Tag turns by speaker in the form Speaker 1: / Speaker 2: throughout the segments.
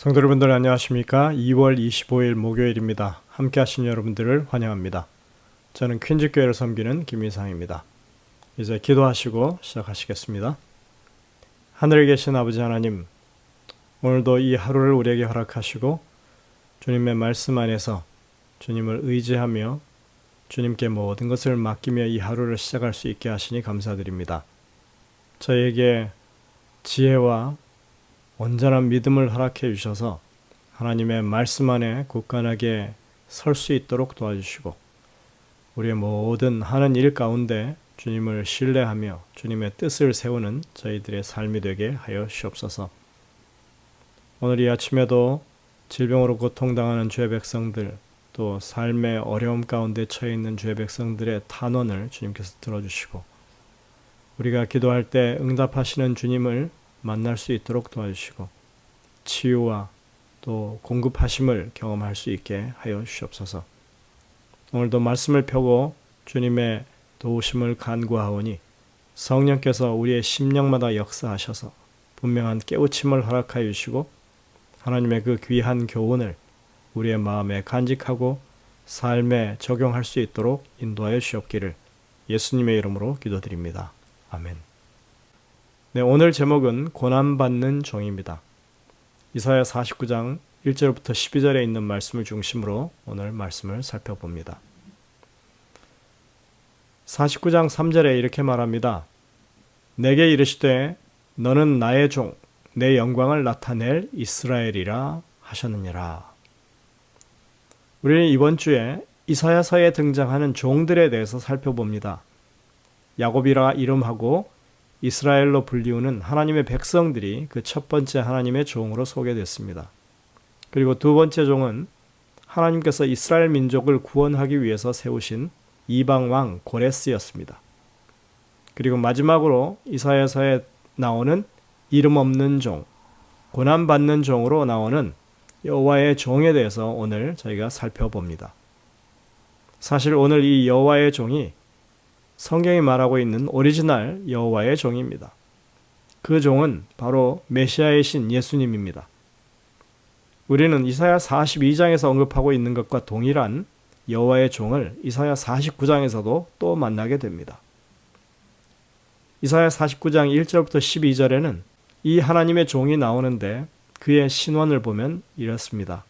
Speaker 1: 성도 여러분들 안녕하십니까? 2월 25일 목요일입니다. 함께 하신 여러분들을 환영합니다. 저는 퀸즈교회를 섬기는 김희상입니다. 이제 기도하시고 시작하시겠습니다. 하늘에 계신 아버지 하나님, 오늘도 이 하루를 우리에게 허락하시고 주님의 말씀 안에서 주님을 의지하며 주님께 모든 것을 맡기며 이 하루를 시작할 수 있게 하시니 감사드립니다. 저에게 지혜와 온전한 믿음을 허락해 주셔서 하나님의 말씀 안에 굳건하게 설 수 있도록 도와주시고 우리의 모든 하는 일 가운데 주님을 신뢰하며 주님의 뜻을 세우는 저희들의 삶이 되게 하여 주옵소서. 오늘 이 아침에도 질병으로 고통당하는 주의 백성들, 또 삶의 어려움 가운데 처해 있는 주의 백성들의 탄원을 주님께서 들어주시고 우리가 기도할 때 응답하시는 주님을 만날 수 있도록 도와주시고 치유와 또 공급하심을 경험할 수 있게 하여 주시옵소서. 오늘도 말씀을 펴고 주님의 도우심을 간구하오니 성령께서 우리의 심령마다 역사하셔서 분명한 깨우침을 허락하여 주시고 하나님의 그 귀한 교훈을 우리의 마음에 간직하고 삶에 적용할 수 있도록 인도하여 주시옵기를 예수님의 이름으로 기도드립니다. 아멘. 네, 오늘 제목은 고난받는 종입니다. 이사야 49장 1절부터 12절에 있는 말씀을 중심으로 오늘 말씀을 살펴봅니다. 49장 3절에 이렇게 말합니다. 내게 이르시되 너는 나의 종, 내 영광을 나타낼 이스라엘이라 하셨느니라. 우리는 이번 주에 이사야서에 등장하는 종들에 대해서 살펴봅니다. 야곱이라 이름하고 이스라엘로 불리우는 하나님의 백성들이 그 첫 번째 하나님의 종으로 소개됐습니다. 그리고 두 번째 종은 하나님께서 이스라엘 민족을 구원하기 위해서 세우신 이방왕 고레스였습니다. 그리고 마지막으로 이사야서에 나오는 이름 없는 종, 고난받는 종으로 나오는 여호와의 종에 대해서 오늘 저희가 살펴봅니다. 사실 오늘 이 여호와의 종이 성경이 말하고 있는 오리지널 여호와의 종입니다. 그 종은 바로 메시아의 신 예수님입니다. 우리는 이사야 42장에서 언급하고 있는 것과 동일한 여호와의 종을 이사야 49장에서도 또 만나게 됩니다. 이사야 49장 1절부터 12절에는 이 하나님의 종이 나오는데 그의 신원을 보면 이렇습니다.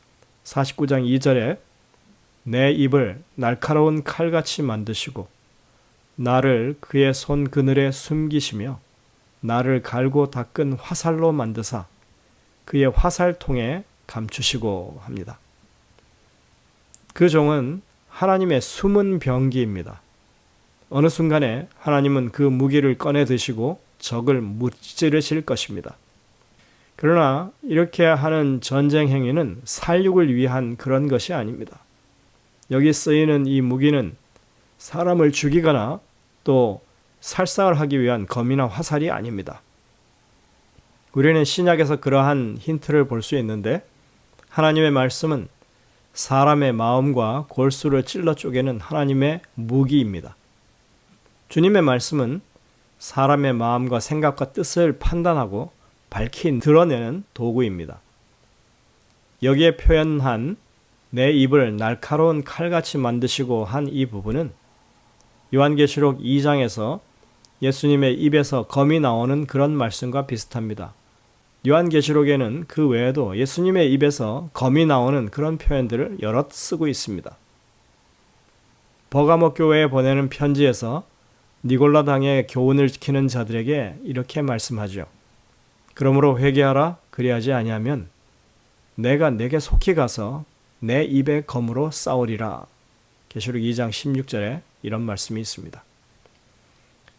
Speaker 1: 49장 2절에 내 입을 날카로운 칼같이 만드시고 나를 그의 손 그늘에 숨기시며 나를 갈고 닦은 화살로 만드사 그의 화살통에 감추시고 합니다. 그 종은 하나님의 숨은 병기입니다. 어느 순간에 하나님은 그 무기를 꺼내 드시고 적을 무찌르실 것입니다. 그러나 이렇게 하는 전쟁 행위는 살육을 위한 그런 것이 아닙니다. 여기 쓰이는 이 무기는 사람을 죽이거나 또 살상을 하기 위한 검이나 화살이 아닙니다. 우리는 신약에서 그러한 힌트를 볼 수 있는데 하나님의 말씀은 사람의 마음과 골수를 찔러 쪼개는 하나님의 무기입니다. 주님의 말씀은 사람의 마음과 생각과 뜻을 판단하고 밝히 드러내는 도구입니다. 여기에 표현한 내 입을 날카로운 칼같이 만드시고 한 이 부분은 요한계시록 2장에서 예수님의 입에서 검이 나오는 그런 말씀과 비슷합니다. 요한계시록에는 그 외에도 예수님의 입에서 검이 나오는 그런 표현들을 여럿 쓰고 있습니다. 버가모 교회에 보내는 편지에서 니골라 당의 교훈을 지키는 자들에게 이렇게 말씀하죠. 그러므로 회개하라. 그리하지 아니하면 내가 내게 속히 가서 내 입의 검으로 싸우리라. 계시록 2장 16절에 이런 말씀이 있습니다.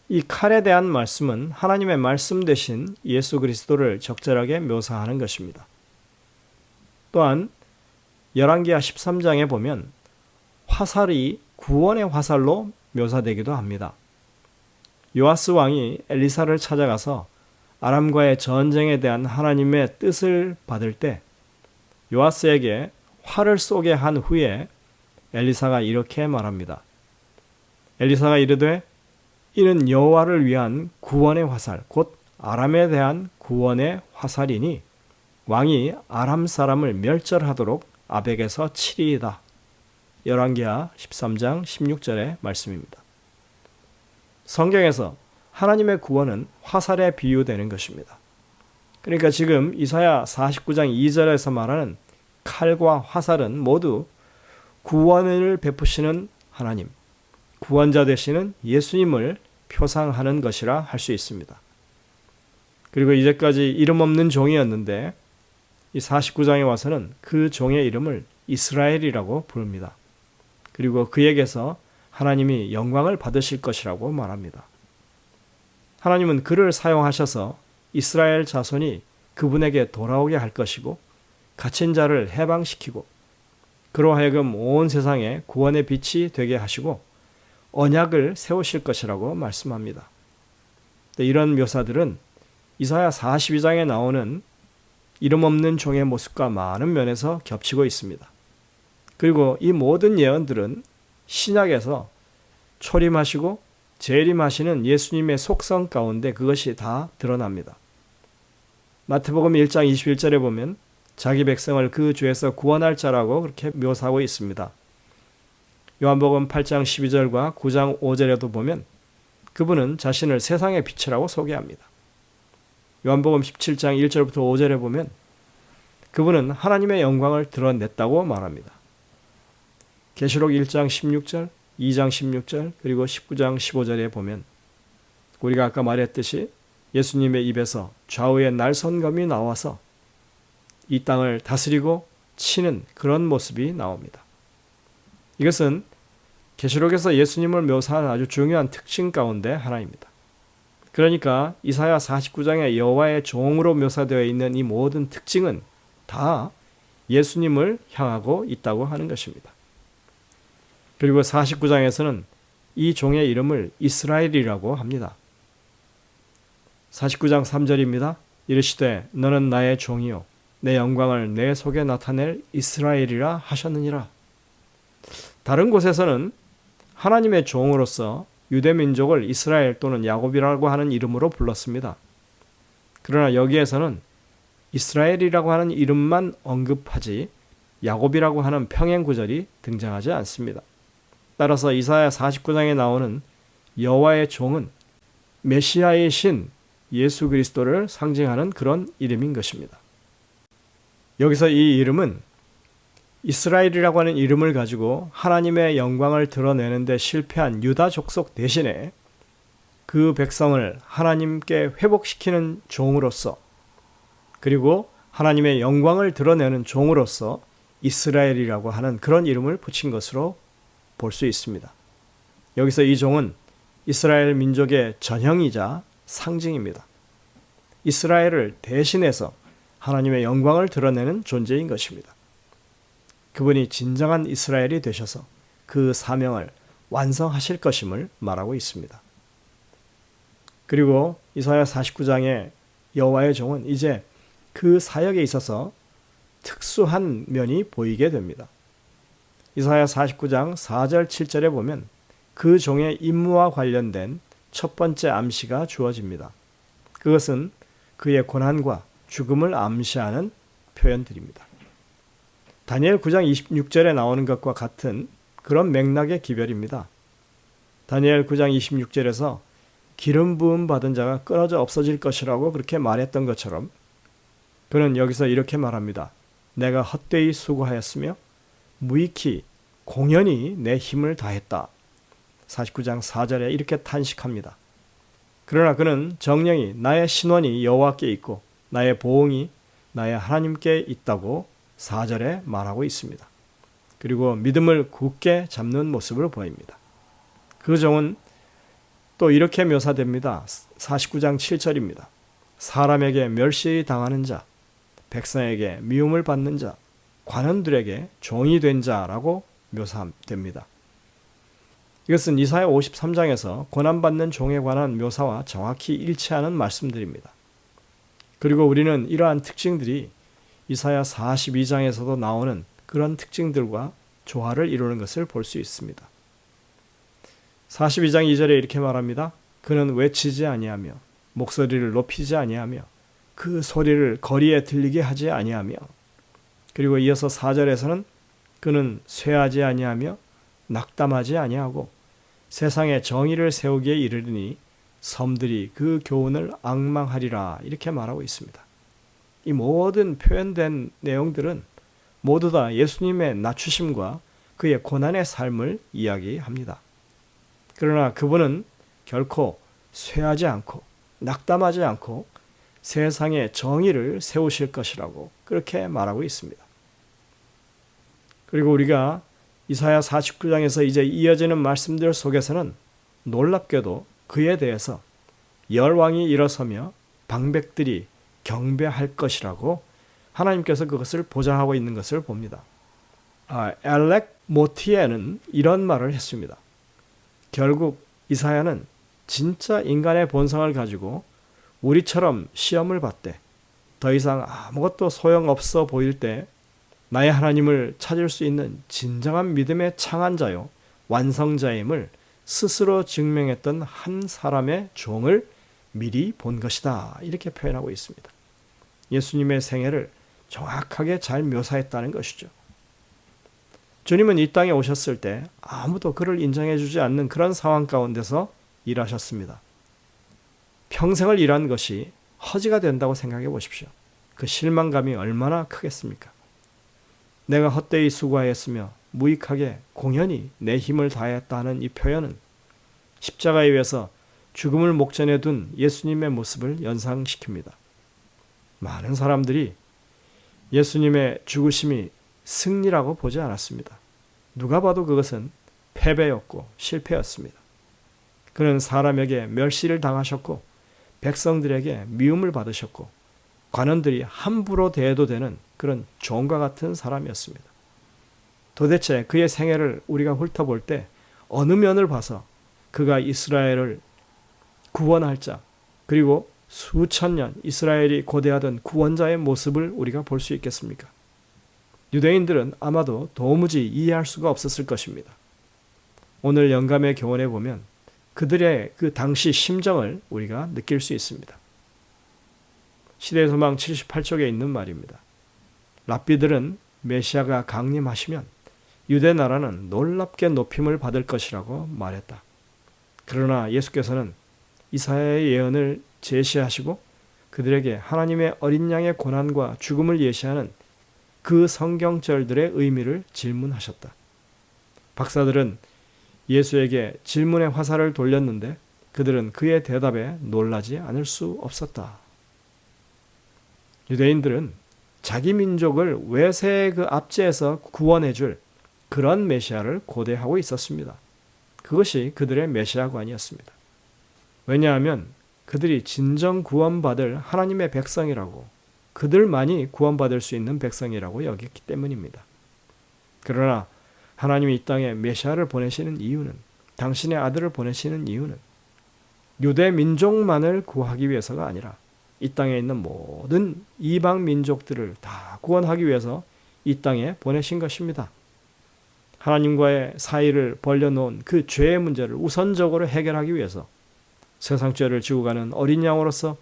Speaker 1: 이 칼에 대한 말씀은 하나님의 말씀 대신 예수 그리스도를 적절하게 묘사하는 것입니다. 또한 열왕기하 13장에 보면 화살이 구원의 화살로 묘사되기도 합니다. 요아스 왕이 엘리사를 찾아가서 아람과의 전쟁에 대한 하나님의 뜻을 받을 때 요아스에게 활을 쏘게 한 후에 엘리사가 이렇게 말합니다. 엘리사가 이르되 이는 여호와를 위한 구원의 화살, 곧 아람에 대한 구원의 화살이니 왕이 아람 사람을 멸절하도록 아벡에서 치리이다. 열왕기하 13장 16절의 말씀입니다. 성경에서 하나님의 구원은 화살에 비유되는 것입니다. 그러니까 지금 이사야 49장 2절에서 말하는 칼과 화살은 모두 구원을 베푸시는 하나님, 구원자 되시는 예수님을 표상하는 것이라 할 수 있습니다. 그리고 이제까지 이름 없는 종이었는데 이 49장에 와서는 그 종의 이름을 이스라엘이라고 부릅니다. 그리고 그에게서 하나님이 영광을 받으실 것이라고 말합니다. 하나님은 그를 사용하셔서 이스라엘 자손이 그분에게 돌아오게 할 것이고 갇힌 자를 해방시키고 그로 하여금 온 세상에 구원의 빛이 되게 하시고 언약을 세우실 것이라고 말씀합니다. 이런 묘사들은 이사야 42장에 나오는 이름 없는 종의 모습과 많은 면에서 겹치고 있습니다. 그리고 이 모든 예언들은 신약에서 초림하시고 재림하시는 예수님의 속성 가운데 그것이 다 드러납니다. 마태복음 1장 21절에 보면 자기 백성을 그 죄에서 구원할 자라고 그렇게 묘사하고 있습니다. 요한복음 8장 12절과 9장 5절에도 보면 그분은 자신을 세상의 빛이라고 소개합니다. 요한복음 17장 1절부터 5절에 보면 그분은 하나님의 영광을 드러냈다고 말합니다. 계시록 1장 16절, 2장 16절, 그리고 19장 15절에 보면 우리가 아까 말했듯이 예수님의 입에서 좌우의 날선검이 나와서 이 땅을 다스리고 치는 그런 모습이 나옵니다. 이것은 계시록에서 예수님을 묘사한 아주 중요한 특징 가운데 하나입니다. 그러니까 이사야 49장의 여호와의 종으로 묘사되어 있는 이 모든 특징은 다 예수님을 향하고 있다고 하는 것입니다. 그리고 49장에서는 이 종의 이름을 이스라엘이라고 합니다. 49장 3절입니다. 이르시되 너는 나의 종이요 내 영광을 내 속에 나타낼 이스라엘이라 하셨느니라. 다른 곳에서는 하나님의 종으로서 유대민족을 이스라엘 또는 야곱이라고 하는 이름으로 불렀습니다. 그러나 여기에서는 이스라엘이라고 하는 이름만 언급하지 야곱이라고 하는 평행 구절이 등장하지 않습니다. 따라서 이사야 49장에 나오는 여호와의 종은 메시아의 신 예수 그리스도를 상징하는 그런 이름인 것입니다. 여기서 이 이름은 이스라엘이라고 하는 이름을 가지고 하나님의 영광을 드러내는 데 실패한 유다 족속 대신에 그 백성을 하나님께 회복시키는 종으로서 그리고 하나님의 영광을 드러내는 종으로서 이스라엘이라고 하는 그런 이름을 붙인 것으로 볼 수 있습니다. 여기서 이 종은 이스라엘 민족의 전형이자 상징입니다. 이스라엘을 대신해서 하나님의 영광을 드러내는 존재인 것입니다. 그분이 진정한 이스라엘이 되셔서 그 사명을 완성하실 것임을 말하고 있습니다. 그리고 이사야 49장의 여호와의 종은 이제 그 사역에 있어서 특수한 면이 보이게 됩니다. 이사야 49장 4절 7절에 보면 그 종의 임무와 관련된 첫 번째 암시가 주어집니다. 그것은 그의 고난과 죽음을 암시하는 표현들입니다. 다니엘 9장 26절에 나오는 것과 같은 그런 맥락의 기별입니다. 다니엘 9장 26절에서 기름 부음 받은 자가 끊어져 없어질 것이라고 그렇게 말했던 것처럼 그는 여기서 이렇게 말합니다. 내가 헛되이 수고하였으며 무익히 공연히 내 힘을 다했다. 49장 4절에 이렇게 탄식합니다. 그러나 그는 정령이 나의 신원이 여호와께 있고 나의 보응이 나의 하나님께 있다고 4절에 말하고 있습니다. 그리고 믿음을 굳게 잡는 모습을 보입니다. 그 종은 또 이렇게 묘사됩니다. 49장 7절입니다. 사람에게 멸시 당하는 자, 백성에게 미움을 받는 자, 관원들에게 종이 된 자라고 묘사됩니다. 이것은 이사야 53장에서 고난받는 종에 관한 묘사와 정확히 일치하는 말씀들입니다. 그리고 우리는 이러한 특징들이 이사야 42장에서도 나오는 그런 특징들과 조화를 이루는 것을 볼 수 있습니다. 42장 2절에 이렇게 말합니다. 그는 외치지 아니하며 목소리를 높이지 아니하며 그 소리를 거리에 들리게 하지 아니하며, 그리고 이어서 4절에서는 그는 쇠하지 아니하며 낙담하지 아니하고 세상에 정의를 세우기에 이르리니 섬들이 그 교훈을 앙망하리라, 이렇게 말하고 있습니다. 이 모든 표현된 내용들은 모두 다 예수님의 낮추심과 그의 고난의 삶을 이야기합니다. 그러나 그분은 결코 쇠하지 않고 낙담하지 않고 세상의 정의를 세우실 것이라고 그렇게 말하고 있습니다. 그리고 우리가 이사야 49장에서 이제 이어지는 말씀들 속에서는 놀랍게도 그에 대해서 열왕이 일어서며 방백들이 경배할 것이라고 하나님께서 그것을 보장하고 있는 것을 봅니다. 엘렉 모티에는 이런 말을 했습니다. 결국 이사야는 진짜 인간의 본성을 가지고 우리처럼 시험을 받되 더 이상 아무것도 소용없어 보일 때 나의 하나님을 찾을 수 있는 진정한 믿음의 창안자요 완성자임을 스스로 증명했던 한 사람의 종을 미리 본 것이다, 이렇게 표현하고 있습니다. 예수님의 생애를 정확하게 잘 묘사했다는 것이죠. 주님은 이 땅에 오셨을 때 아무도 그를 인정해 주지 않는 그런 상황 가운데서 일하셨습니다. 평생을 일한 것이 허지가 된다고 생각해 보십시오. 그 실망감이 얼마나 크겠습니까? 내가 헛되이 수고하였으며 무익하게 공연히 내 힘을 다했다는 이 표현은 십자가에 의해서 죽음을 목전에 둔 예수님의 모습을 연상시킵니다. 많은 사람들이 예수님의 죽으심이 승리라고 보지 않았습니다. 누가 봐도 그것은 패배였고 실패였습니다. 그는 사람에게 멸시를 당하셨고 백성들에게 미움을 받으셨고 관원들이 함부로 대해도 되는 그런 종과 같은 사람이었습니다. 도대체 그의 생애를 우리가 훑어볼 때 어느 면을 봐서 그가 이스라엘을 구원할 자, 그리고 수천 년 이스라엘이 고대하던 구원자의 모습을 우리가 볼 수 있겠습니까? 유대인들은 아마도 도무지 이해할 수가 없었을 것입니다. 오늘 영감의 교훈에 보면 그들의 그 당시 심정을 우리가 느낄 수 있습니다. 시대의 소망 78쪽에 있는 말입니다. 랍비들은 메시아가 강림하시면 유대 나라는 놀랍게 높임을 받을 것이라고 말했다. 그러나 예수께서는 이사야의 예언을 제시하시고 그들에게 하나님의 어린 양의 고난과 죽음을 예시하는 그 성경절들의 의미를 질문하셨다. 박사들은 예수에게 질문의 화살을 돌렸는데 그들은 그의 대답에 놀라지 않을 수 없었다. 유대인들은 자기 민족을 외세의 그 압제에서 구원해 줄 그런 메시아를 고대하고 있었습니다. 그것이 그들의 메시아관이었습니다. 왜냐하면 그들이 진정 구원받을 하나님의 백성이라고, 그들만이 구원받을 수 있는 백성이라고 여겼기 때문입니다. 그러나 하나님이 이 땅에 메시아를 보내시는 이유는, 당신의 아들을 보내시는 이유는 유대 민족만을 구하기 위해서가 아니라 이 땅에 있는 모든 이방 민족들을 다 구원하기 위해서 이 땅에 보내신 것입니다. 하나님과의 사이를 벌려놓은 그 죄의 문제를 우선적으로 해결하기 위해서 세상 죄를 지고 가는 어린 양으로서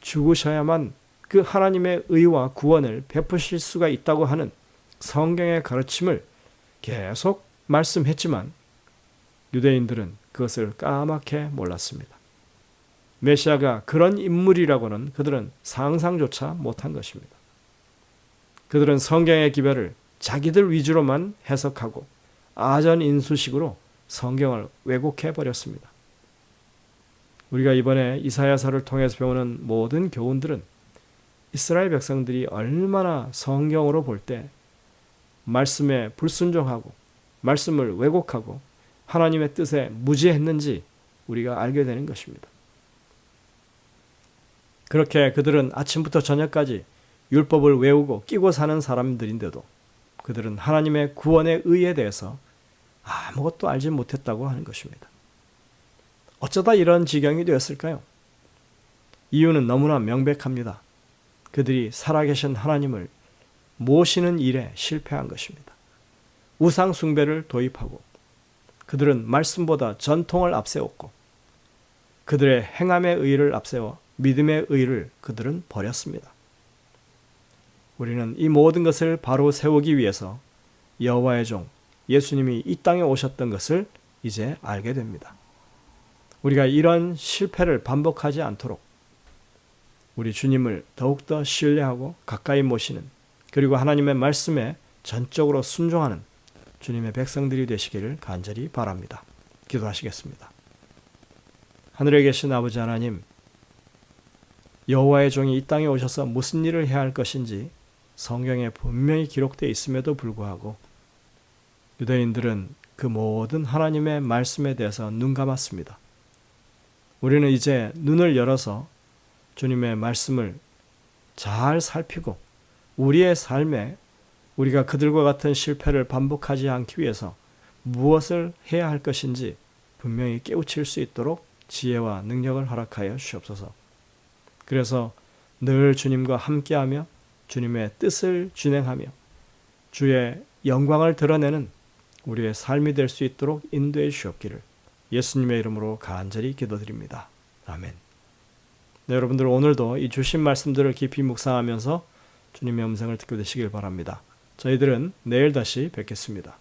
Speaker 1: 죽으셔야만 그 하나님의 의와 구원을 베푸실 수가 있다고 하는 성경의 가르침을 계속 말씀했지만 유대인들은 그것을 까맣게 몰랐습니다. 메시아가 그런 인물이라고는 그들은 상상조차 못한 것입니다. 그들은 성경의 기별을 자기들 위주로만 해석하고 아전인수식으로 성경을 왜곡해 버렸습니다. 우리가 이번에 이사야서를 통해서 배우는 모든 교훈들은 이스라엘 백성들이 얼마나 성경으로 볼 때 말씀에 불순종하고 말씀을 왜곡하고 하나님의 뜻에 무지했는지 우리가 알게 되는 것입니다. 그렇게 그들은 아침부터 저녁까지 율법을 외우고 끼고 사는 사람들인데도 그들은 하나님의 구원의 의에 대해서 아무것도 알지 못했다고 하는 것입니다. 어쩌다 이런 지경이 되었을까요? 이유는 너무나 명백합니다. 그들이 살아계신 하나님을 모시는 일에 실패한 것입니다. 우상 숭배를 도입하고 그들은 말씀보다 전통을 앞세웠고 그들의 행함의 의의를 앞세워 믿음의 의를 그들은 버렸습니다. 우리는 이 모든 것을 바로 세우기 위해서 여호와의 종 예수님이 이 땅에 오셨던 것을 이제 알게 됩니다. 우리가 이런 실패를 반복하지 않도록 우리 주님을 더욱더 신뢰하고 가까이 모시는, 그리고 하나님의 말씀에 전적으로 순종하는 주님의 백성들이 되시기를 간절히 바랍니다. 기도하시겠습니다. 하늘에 계신 아버지 하나님, 여호와의 종이 이 땅에 오셔서 무슨 일을 해야 할 것인지 성경에 분명히 기록되어 있음에도 불구하고 유대인들은 그 모든 하나님의 말씀에 대해서 눈 감았습니다. 우리는 이제 눈을 열어서 주님의 말씀을 잘 살피고 우리의 삶에 우리가 그들과 같은 실패를 반복하지 않기 위해서 무엇을 해야 할 것인지 분명히 깨우칠 수 있도록 지혜와 능력을 허락하여 주시옵소서. 그래서 늘 주님과 함께하며 주님의 뜻을 진행하며 주의 영광을 드러내는 우리의 삶이 될 수 있도록 인도해 주시옵기를 예수님의 이름으로 간절히 기도드립니다. 아멘. 네, 여러분들 오늘도 이 주신 말씀들을 깊이 묵상하면서 주님의 음성을 듣게 되시길 바랍니다. 저희들은 내일 다시 뵙겠습니다.